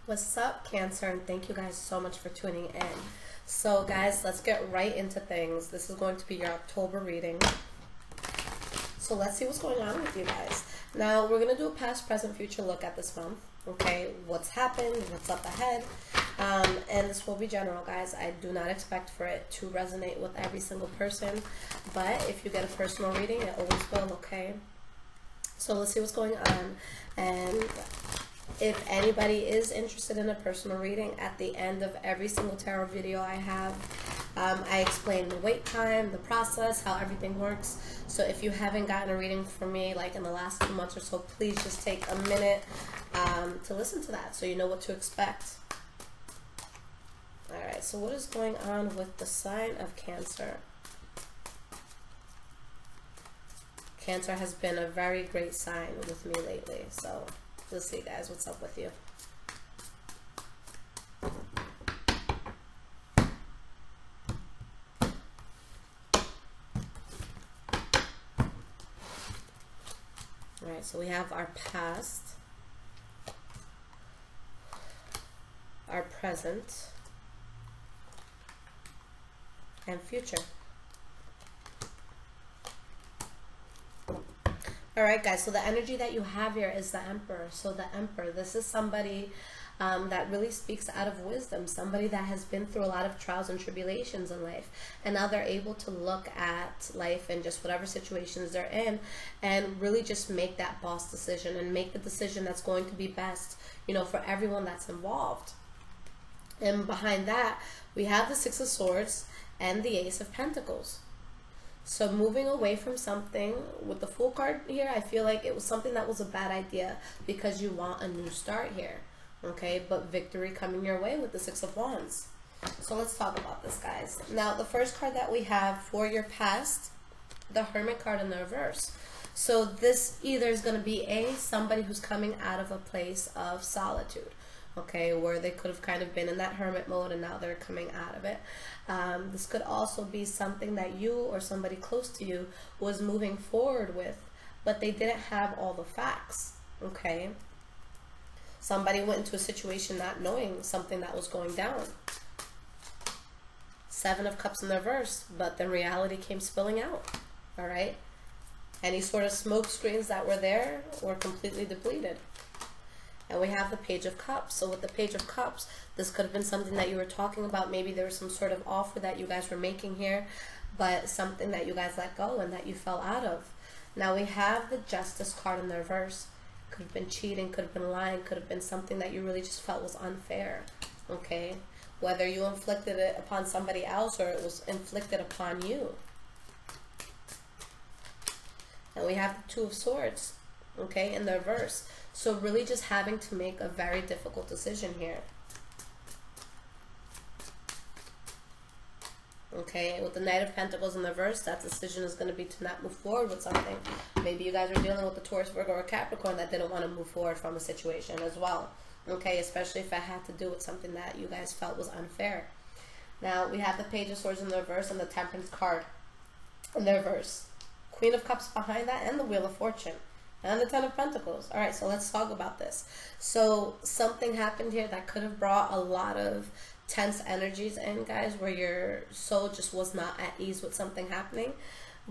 What's up, Cancer, and thank you guys so much for tuning in. So guys, let's get right into things. This is going to be your October reading. So let's see what's going on with you guys. Now, we're going to do a past, present, future look at this month. Okay, what's happened, what's up ahead. And this will be general, guys. I do not expect for it to resonate with every single person. But if you get a personal reading, it always will, okay? So let's see what's going on. And if anybody is interested in a personal reading, at the end of every single tarot video I have, I explain the wait time, the process, how everything works. So if you haven't gotten a reading from me like in the last 2 months or so, please just take a minute to listen to that so you know what to expect. Alright, so what is going on with the sign of Cancer? Cancer has been a very great sign with me lately, so let's see, guys, what's up with you. Alright, so we have our past, our present, and future. Alright, guys, so the energy that you have here is the Emperor. So the Emperor, this is somebody that really speaks out of wisdom, somebody that has been through a lot of trials and tribulations in life, and now they're able to look at life and just whatever situations they're in and really just make that boss decision and make the decision that's going to be best, you know, for everyone that's involved. And behind that, we have the Six of Swords and the Ace of Pentacles. So moving away from something with the Fool card here, I feel like it was something that was a bad idea because you want a new start here. Okay, but victory coming your way with the Six of Wands. So let's talk about this, guys. Now, the first card that we have for your past, the Hermit card in the reverse. So this either is going to be somebody who's coming out of a place of solitude. Okay, where they could have kind of been in that hermit mode and now they're coming out of it. This could also be something that you or somebody close to you was moving forward with, but they didn't have all the facts. Okay, somebody went into a situation not knowing something that was going down. Seven of Cups in the reverse, but then reality came spilling out. All right, any sort of smoke screens that were there were completely depleted. And we have the Page of Cups. So with the Page of Cups, this could have been something that you were talking about. Maybe there was some sort of offer that you guys were making here, but something that you guys let go and that you fell out of. Now we have the Justice card in the reverse. Could have been cheating, could have been lying, could have been something that you really just felt was unfair. Okay? Whether you inflicted it upon somebody else or it was inflicted upon you. And we have the Two of Swords, okay, in the reverse. So really just having to make a very difficult decision here. Okay, with the Knight of Pentacles in the reverse, that decision is going to be to not move forward with something. Maybe you guys are dealing with the Taurus, Virgo, or Capricorn that didn't want to move forward from a situation as well. Okay, especially if it had to do with something that you guys felt was unfair. Now, we have the Page of Swords in the reverse and the Temperance card in the reverse. Queen of Cups behind that and the Wheel of Fortune. And the Ten of Pentacles. Alright, so let's talk about this. So something happened here that could have brought a lot of tense energies in, guys, where your soul just was not at ease with something happening.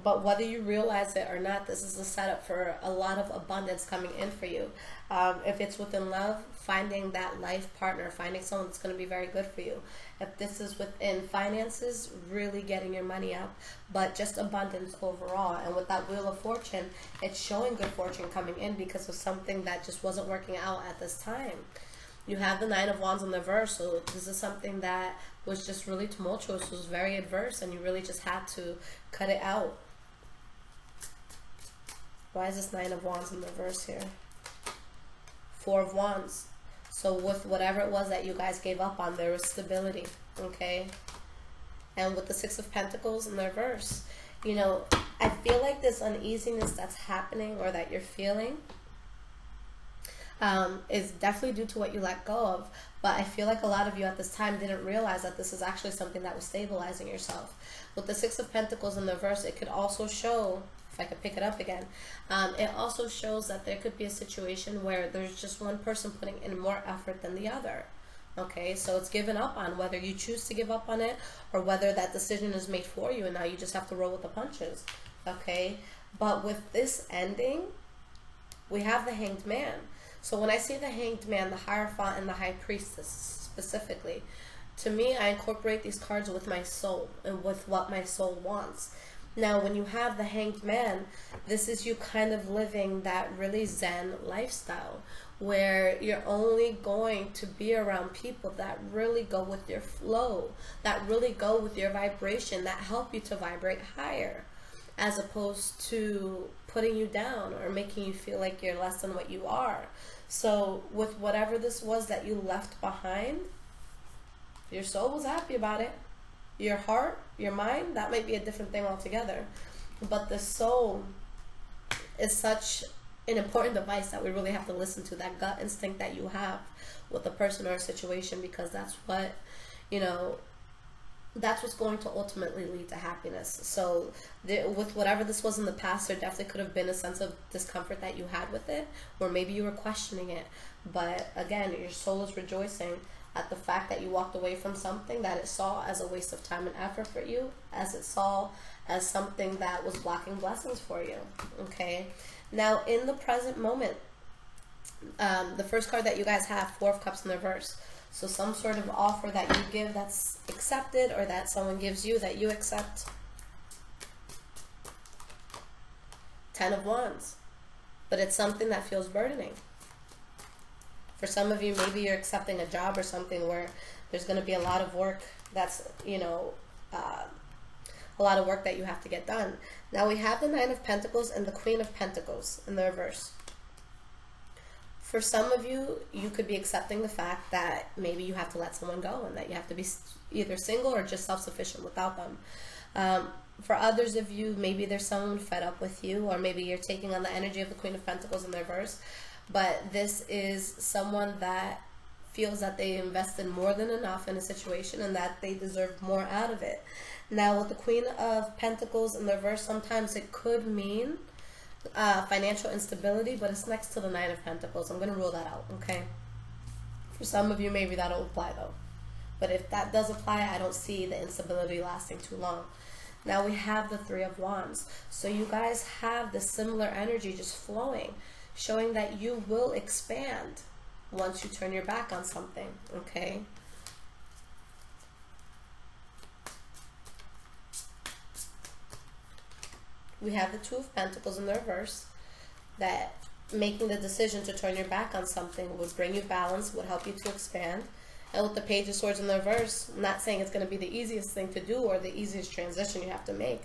But whether you realize it or not, this is a setup for a lot of abundance coming in for you. If it's within love, finding that life partner, finding someone that's going to be very good for you. If this is within finances, really getting your money up, but just abundance overall. And with that Wheel of Fortune, it's showing good fortune coming in because of something that just wasn't working out at this time. You have the Nine of Wands in the reverse, so this is something that was just really tumultuous, was very adverse, and you really just had to cut it out. Why is this Nine of Wands in the reverse here? Four of Wands. So with whatever it was that you guys gave up on, there was stability, okay? And with the Six of Pentacles in the reverse, you know, I feel like this uneasiness that's happening or that you're feeling is definitely due to what you let go of. But I feel like a lot of you at this time didn't realize that this is actually something that was stabilizing yourself. With the Six of Pentacles in the reverse, it could also show if I could pick it up again, it also shows that there could be a situation where there's just one person putting in more effort than the other. Okay, so it's given up on, whether you choose to give up on it or whether that decision is made for you and now you just have to roll with the punches. Okay, but with this ending, we have the Hanged Man. So when I see the Hanged Man, the Hierophant, and the High Priestess specifically, to me, I incorporate these cards with my soul and with what my soul wants. Now, when you have the Hanged Man, this is you kind of living that really Zen lifestyle where you're only going to be around people that really go with your flow, that really go with your vibration, that help you to vibrate higher, as opposed to putting you down or making you feel like you're less than what you are. So with whatever this was that you left behind, your soul was happy about it. Your heart, your mind, that might be a different thing altogether. But the soul is such an important device that we really have to listen to, that gut instinct that you have with a person or a situation, because that's what, you know, that's what's going to ultimately lead to happiness. So with whatever this was in the past, there definitely could have been a sense of discomfort that you had with it, or maybe you were questioning it. But again, your soul is rejoicing at the fact that you walked away from something that it saw as a waste of time and effort for you, as it saw as something that was blocking blessings for you. Okay, now in the present moment, the first card that you guys have, Four of Cups in reverse. So some sort of offer that you give that's accepted, or that someone gives you that you accept. Ten of Wands. But it's something that feels burdening. For some of you, maybe you're accepting a job or something where there's going to be a lot of work that's, you know, a lot of work that you have to get done. Now we have the Nine of Pentacles and the Queen of Pentacles in the reverse. For some of you, you could be accepting the fact that maybe you have to let someone go and that you have to be either single or just self-sufficient without them. For others of you, maybe there's someone fed up with you, or maybe you're taking on the energy of the Queen of Pentacles in the reverse. But this is someone that feels that they invested more than enough in a situation and that they deserve more out of it. Now, with the Queen of Pentacles in the reverse, sometimes it could mean financial instability, but it's next to the Nine of Pentacles. I'm going to rule that out, okay? For some of you, maybe that'll apply, though. But if that does apply, I don't see the instability lasting too long. Now, we have the Three of Wands. So you guys have this similar energy just flowing, showing that you will expand once you turn your back on something, okay? We have the Two of Pentacles in the reverse, that making the decision to turn your back on something would bring you balance, would help you to expand. And with the Page of Swords in the reverse, I'm not saying it's going to be the easiest thing to do or the easiest transition you have to make,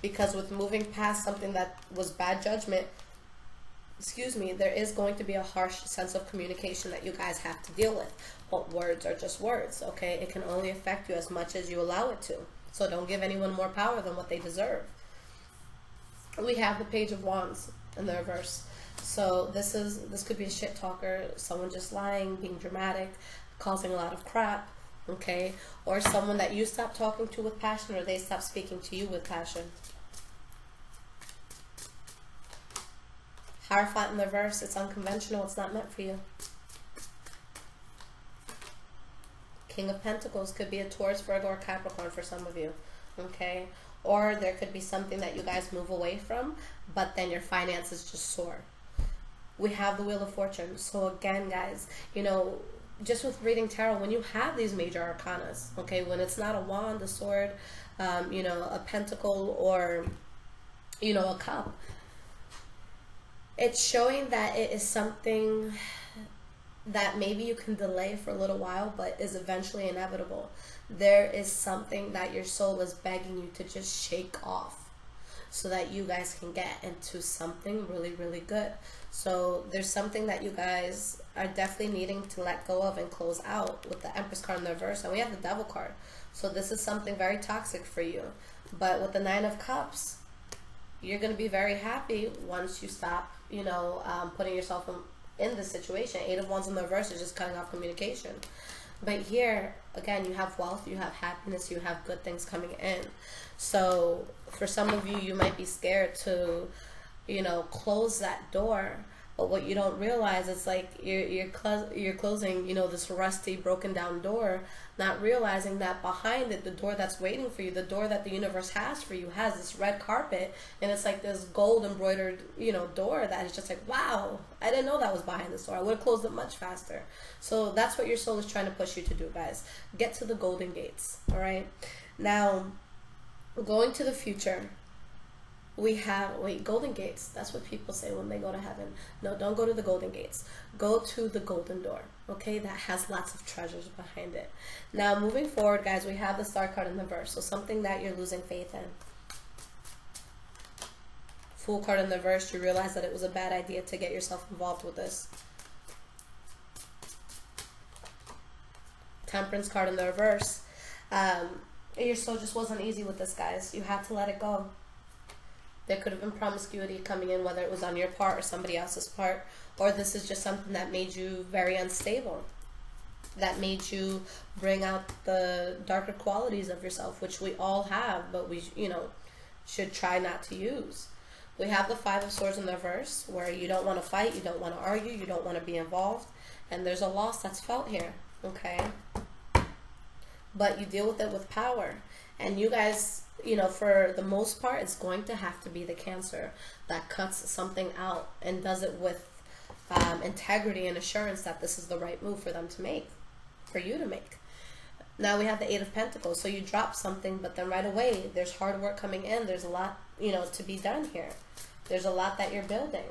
because with moving past something that was bad judgment, there is going to be a harsh sense of communication that you guys have to deal with. But words are just words, okay? It can only affect you as much as you allow it to. So don't give anyone more power than what they deserve. We have the Page of Wands in the reverse. So this could be a shit talker, someone just lying, being dramatic, causing a lot of crap, okay? Or someone that you stop talking to with passion, or they stop speaking to you with passion. Hierophant in the reverse, it's unconventional, it's not meant for you. King of Pentacles could be a Taurus, Virgo, or Capricorn for some of you, okay? Or there could be something that you guys move away from, but then your finances just soar. We have the Wheel of Fortune. So again, guys, you know, just with reading tarot, when you have these major arcanas, okay, when it's not a wand, a sword, you know, a pentacle, or, you know, a cup, it's showing that it is something that maybe you can delay for a little while, but is eventually inevitable. There is something that your soul is begging you to just shake off so that you guys can get into something really, really good. So there's something that you guys are definitely needing to let go of and close out with the Empress card in the reverse. And we have the Devil card. So this is something very toxic for you. But with the Nine of Cups, you're going to be very happy once you stop, you know, putting yourself in this situation. Eight of Wands in the reverse is just cutting off communication. But here, again, you have wealth, you have happiness, you have good things coming in. So for some of you, you might be scared to, you know, close that door. But what you don't realize is like you're closing, you know, this rusty, broken down door, not realizing that behind it, the door that's waiting for you, the door that the universe has for you, has this red carpet, and it's like this gold embroidered, you know, door that is just like, wow, I didn't know that was behind this door. I would have closed it much faster. So that's what your soul is trying to push you to do, guys. Get to the golden gates. All right. Now, going to the future. We have, golden gates. That's what people say when they go to heaven. No, don't go to the golden gates. Go to the golden door, okay? That has lots of treasures behind it. Now, moving forward, guys, we have the star card in the verse. So something that you're losing faith in. Fool card in the verse, you realize that it was a bad idea to get yourself involved with this. Temperance card in the reverse. Your soul just wasn't easy with this, guys. You had to let it go. There could have been promiscuity coming in, whether it was on your part or somebody else's part, or this is just something that made you very unstable, that made you bring out the darker qualities of yourself, which we all have, but we, you know, should try not to use. We have the Five of Swords in the reverse, where you don't want to fight, you don't want to argue, you don't want to be involved, and there's a loss that's felt here, okay? But you deal with it with power, and you guys, you know, for the most part, it's going to have to be the Cancer that cuts something out and does it with integrity and assurance that this is the right move for them to make, for you to make. Now we have the Eight of Pentacles. So you drop something, but then right away, there's hard work coming in. There's a lot, you know, to be done here. There's a lot that you're building.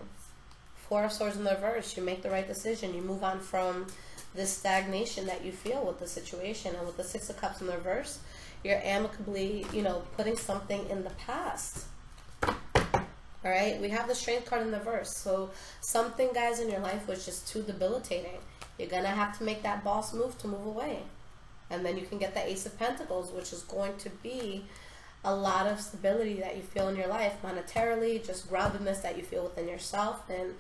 Four of Swords in the reverse. You make the right decision. You move on from this stagnation that you feel with the situation. And with the Six of Cups in the reverse, you're amicably, you know, putting something in the past. All right, we have the Strength card in the reverse. So something, guys, in your life was just too debilitating. You're going to have to make that boss move to move away. And then you can get the Ace of Pentacles, which is going to be a lot of stability that you feel in your life, monetarily, just groundedness that you feel within yourself. And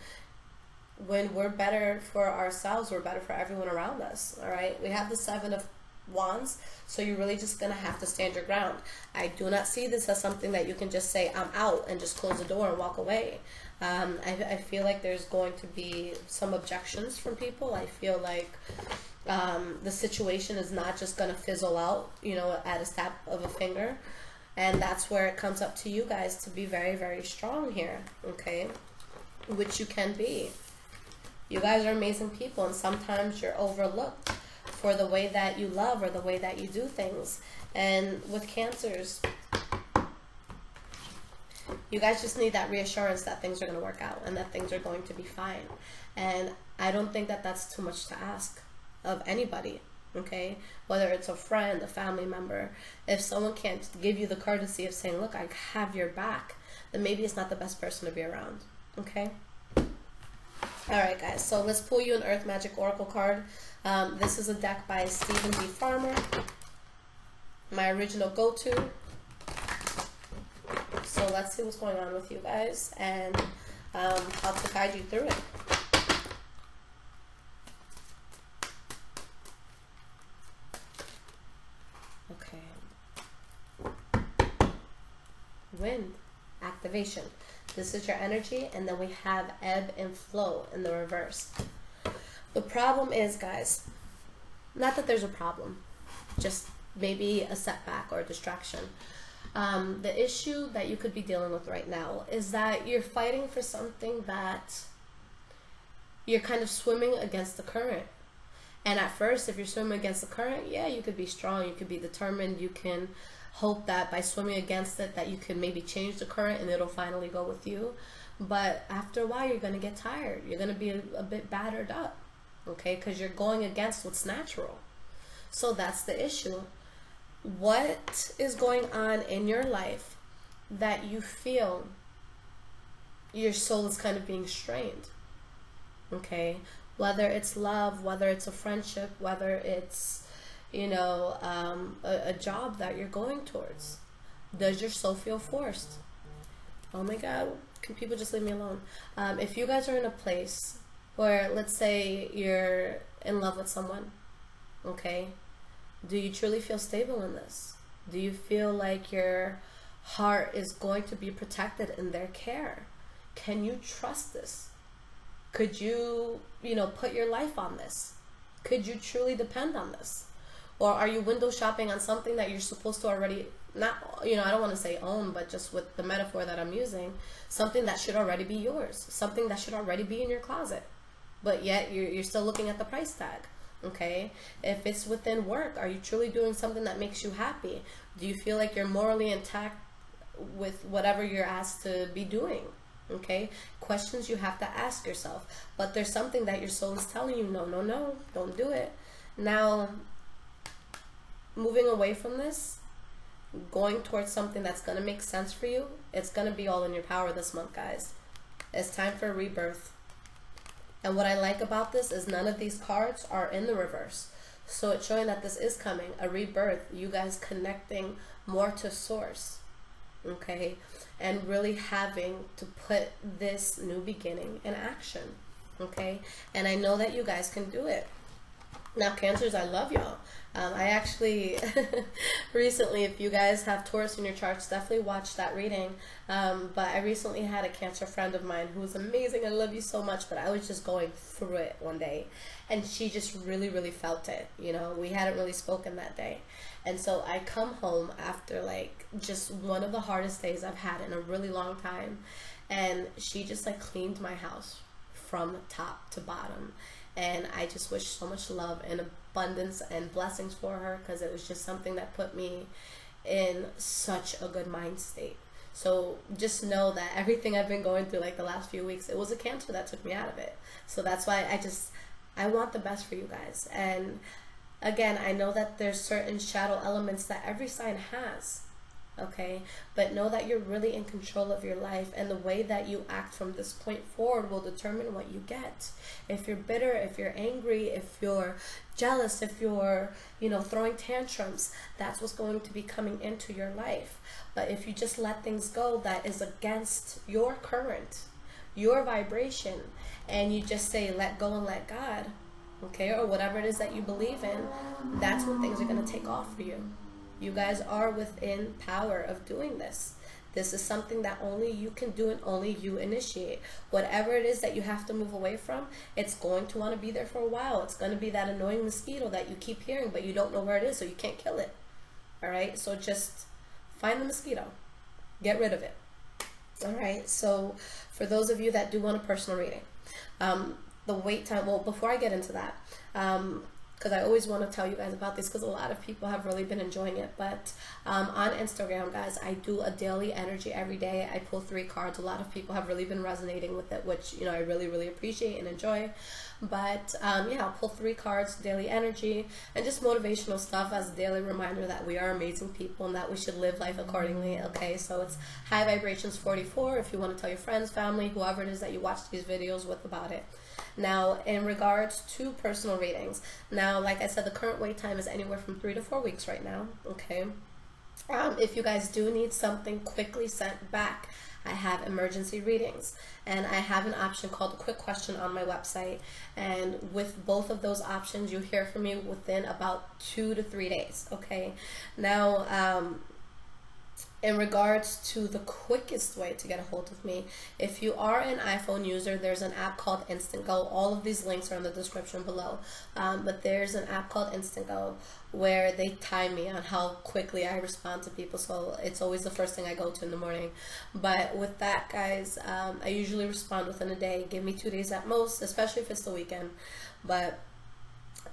when we're better for ourselves, we're better for everyone around us. All right, we have the Seven of Wands, so you're really just gonna have to stand your ground. I do not see this as something that you can just say I'm out and just close the door and walk away. I feel like there's going to be some objections from people. I feel like the situation is not just gonna fizzle out, you know, at a snap of a finger, and that's where it comes up to you guys to be very, very strong here, okay? Which you can be. You guys are amazing people, and sometimes you're overlooked for the way that you love or the way that you do things. And with Cancers, you guys just need that reassurance that things are going to work out and that things are going to be fine. And I don't think that that's too much to ask of anybody, okay? Whether it's a friend, a family member. If someone can't give you the courtesy of saying, look, I have your back, then maybe it's not the best person to be around, okay? Alright, guys, so let's pull you an Earth Magic Oracle card. This is a deck by Stephen D. Farmer, my original go-to. So let's see what's going on with you guys and how to guide you through it. Okay. Wind activation. This is your energy, and then we have ebb and flow in the reverse. The problem is, guys, not that there's a problem, just maybe a setback or a distraction. The issue that you could be dealing with right now is that you're fighting for something that you're kind of swimming against the current. And at first, if you're swimming against the current, yeah, you could be strong, you could be determined, you can hope that by swimming against it that you can maybe change the current and it'll finally go with you. But after a while, you're going to get tired. You're going to be a bit battered up, okay, because you're going against what's natural. So that's the issue. What is going on in your life that you feel your soul is kind of being strained, okay? Whether it's love, whether it's a friendship, whether it's, you know, a job that you're going towards. Does your soul feel forced? Oh my God, can people just leave me alone? If you guys are in a place where, let's say you're in love with someone, okay? Do you truly feel stable in this? Do you feel like you're heart is going to be protected in their care. Can you trust this? Could you, put your life on this? Could you truly depend on this? Or are you window shopping on something that you're supposed to already, not, I don't want to say own, but just with the metaphor that I'm using, something that should already be yours, something that should already be in your closet, but yet you're still looking at the price tag, okay? If it's within work, are you truly doing something that makes you happy? Do you feel like you're morally intact with whatever you're asked to be doing? Okay, questions you have to ask yourself. But there's something that your soul is telling you, no, don't do it. Now, moving away from this, going towards something that's going to make sense for you, it's going to be all in your power this month, guys. It's time for a rebirth. And what I like about this is none of these cards are in the reverse. So it's showing that this is coming, a rebirth, you guys connecting more to source, okay? And really having to put this new beginning in action, okay? And I know that you guys can do it. Now, Cancers, I love y'all. I actually recently, if you guys have Taurus in your charts, definitely watch that reading. But I recently had a Cancer friend of mine who was amazing. I love you so much. But I was just going through it one day, and she just really, really felt it. We hadn't really spoken that day. And so I come home after like just one of the hardest days I've had in a really long time. And she just like cleaned my house from top to bottom. And I just wish so much love and abundance and blessings for her, because it was just something that put me in such a good mind state. So just know that everything I've been going through like the last few weeks, it was a Cancer that took me out of it. So that's why I want the best for you guys. And again, I know that there's certain shadow elements that every sign has, okay? But know that you're really in control of your life, and the way that you act from this point forward will determine what you get. If you're bitter, if you're angry, if you're jealous, if you're, throwing tantrums, that's what's going to be coming into your life. But if you just let things go that is against your current, your vibration, and you just say, let go and let God, okay, or whatever it is that you believe in, that's when things are going to take off for you. You guys are within power of doing this. This is something that only you can do and only you initiate. Whatever it is that you have to move away from, it's going to want to be there for a while. It's going to be that annoying mosquito that you keep hearing, but you don't know where it is, so you can't kill it. All right, so just find the mosquito. Get rid of it. All right, so for those of you that do want a personal reading, the wait time, well, before I get into that, because I always want to tell you guys about this, because a lot of people have really been enjoying it. But on Instagram, guys, I do a daily energy every day. I pull 3 cards. A lot of people have really been resonating with it, which, I really, really appreciate and enjoy. But yeah, I'll pull 3 cards, daily energy, and just motivational stuff as a daily reminder that we are amazing people and that we should live life accordingly. Okay, so it's High Vibrations 44 if you want to tell your friends, family, whoever it is that you watch these videos with about it. Now, in regards to personal readings, now, like I said, the current wait time is anywhere from 3 to 4 weeks right now, okay? If you guys do need something quickly sent back, I have emergency readings, and I have an option called a quick question on my website, and with both of those options, you hear from me within about 2 to 3 days, okay? Now, in regards to the quickest way to get a hold of me, if you are an iPhone user, there's an app called Instant Go. All of these links are in the description below. But there's an app called Instant Go where they time me on how quickly I respond to people. So it's always the first thing I go to in the morning. But with that, guys, I usually respond within a day. Give me 2 days at most, especially if it's the weekend. But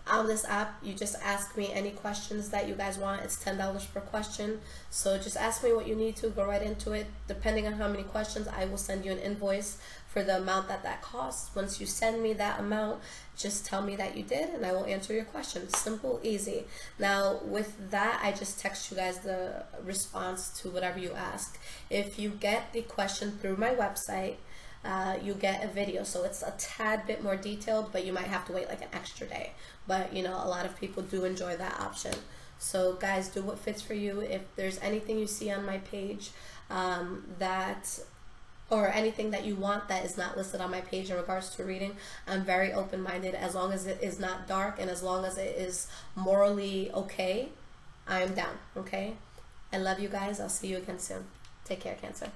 on this app, you just ask me any questions that you guys want. It's $10 per question. So just ask me what you need to, go right into it. Depending on how many questions, I will send you an invoice for the amount that costs. Once you send me that amount, just tell me that you did and I will answer your question. Simple, easy. Now with that, I just text you guys the response to whatever you ask. If you get the question through my website, you get a video, so it's a tad bit more detailed, but you might have to wait like an extra day. But a lot of people do enjoy that option. So guys, do what fits for you. If there's anything you see on my page or anything that you want that is not listed on my page in regards to reading, I'm very open-minded. As long as it is not dark and as long as it is morally okay, I'm down. Okay, I love you guys. I'll see you again soon. Take care, Cancer.